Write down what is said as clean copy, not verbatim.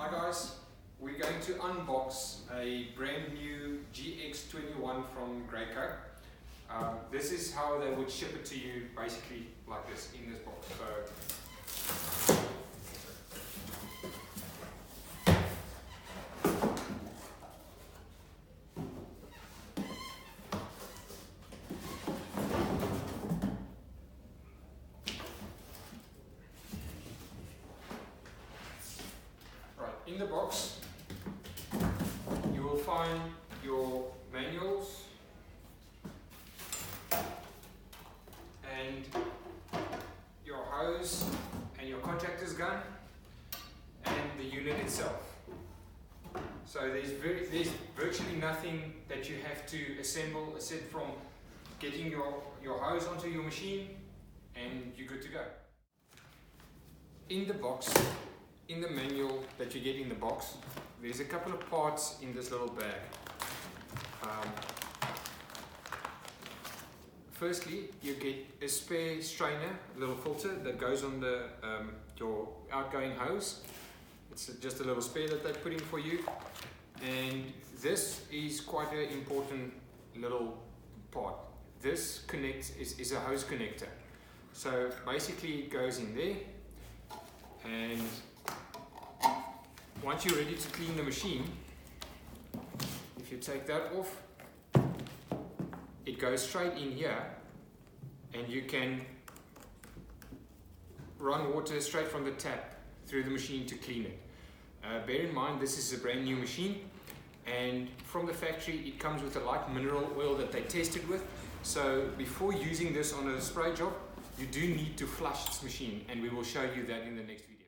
Hi guys, we're going to unbox a brand new GX21 from Graco. This is how they would ship it to you, basically like this, in this box. In the box, you will find your manuals and your hose and your contractor's gun and the unit itself. So there's virtually nothing that you have to assemble except from getting your hose onto your machine and you're good to go. In the box, in the manual that you get in the box, there's a couple of parts in this little bag. Firstly, you get a spare strainer, a little filter that goes on the your outgoing hose. It's just a little spare that they put in for you, and this is quite an important little part. This is a hose connector. So basically it goes in there, and once you're ready to clean the machine, if you take that off, it goes straight in here and you can run water straight from the tap through the machine to clean it. Bear in mind, this is a brand new machine, and from the factory it comes with a light mineral oil that they tested with. So before using this on a spray job, you do need to flush this machine, and we will show you that in the next video.